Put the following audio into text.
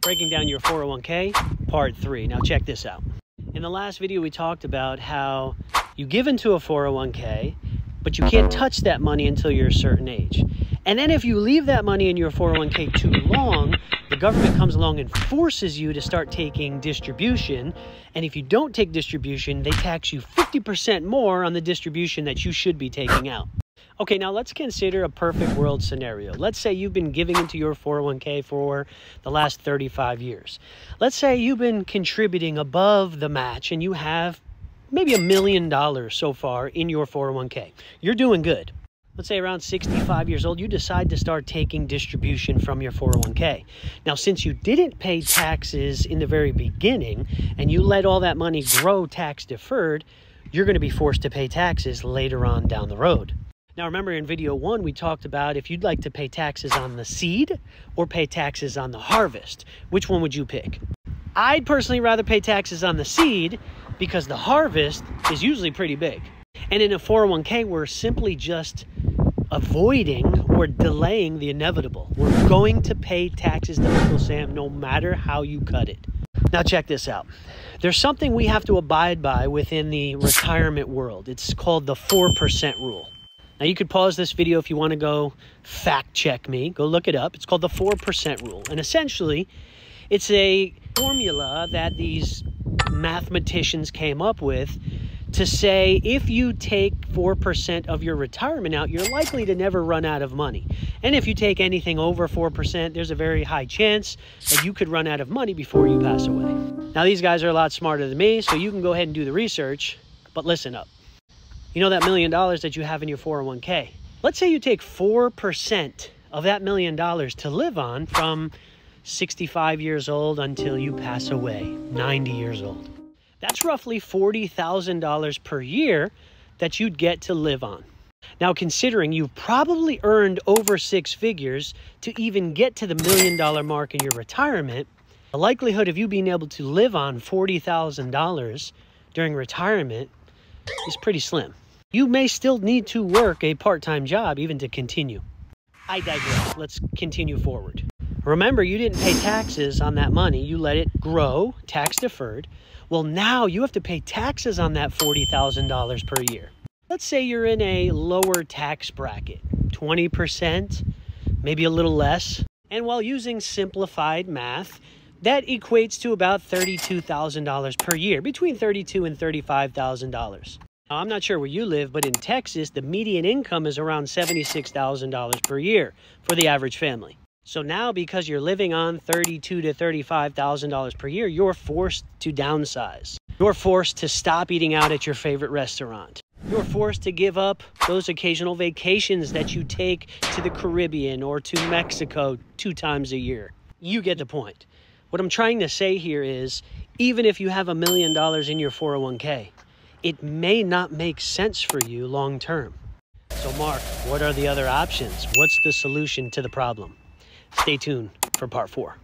Breaking down your 401k, part 3. Now check this out. In the last video, we talked about how you give into a 401k, but you can't touch that money until you're a certain age. And then if you leave that money in your 401k too long, the government comes along and forces you to start taking distribution. And if you don't take distribution, they tax you 50% more on the distribution that you should be taking out. Okay, now let's consider a perfect world scenario. Let's say you've been giving into your 401k for the last 35 years. Let's say you've been contributing above the match and you have maybe $1 million so far in your 401k. You're doing good. Let's say around 65 years old, you decide to start taking distribution from your 401k. Now, since you didn't pay taxes in the very beginning and you let all that money grow tax deferred, you're going to be forced to pay taxes later on down the road. Now, remember in video 1, we talked about if you'd like to pay taxes on the seed or pay taxes on the harvest. Which one would you pick? I'd personally rather pay taxes on the seed because the harvest is usually pretty big. And in a 401k, we're simply just avoiding or delaying the inevitable. We're going to pay taxes to Uncle Sam no matter how you cut it. Now check this out. There's something we have to abide by within the retirement world. It's called the 4% rule. Now you could pause this video if you want to go fact check me. Go look it up. It's called the 4% rule. And essentially, it's a formula that these mathematicians came up with to say if you take 4% of your retirement out, you're likely to never run out of money. And if you take anything over 4%, there's a very high chance that you could run out of money before you pass away. Now, these guys are a lot smarter than me, so you can go ahead and do the research, but listen up. You know that $1 million that you have in your 401k? Let's say you take 4% of that $1 million to live on from 65 years old until you pass away, 90 years old. That's roughly $40,000 per year that you'd get to live on. Now, considering you've probably earned over 6 figures to even get to the $1 million mark in your retirement, the likelihood of you being able to live on $40,000 during retirement is pretty slim. You may still need to work a part-time job even to continue. I digress. Let's continue forward. Remember, you didn't pay taxes on that money. You let it grow, tax deferred. Well, now you have to pay taxes on that $40,000 per year. Let's say you're in a lower tax bracket, 20%, maybe a little less. And while using simplified math, that equates to about $32,000 per year, between $32,000 and $35,000. Now, I'm not sure where you live, but in Texas, the median income is around $76,000 per year for the average family. So now, because you're living on $32,000 to $35,000 per year, you're forced to downsize. You're forced to stop eating out at your favorite restaurant. You're forced to give up those occasional vacations that you take to the Caribbean or to Mexico 2 times a year. You get the point. What I'm trying to say here is, even if you have $1 million in your 401k, it may not make sense for you long term. So Mark, what are the other options? What's the solution to the problem? Stay tuned for part 4.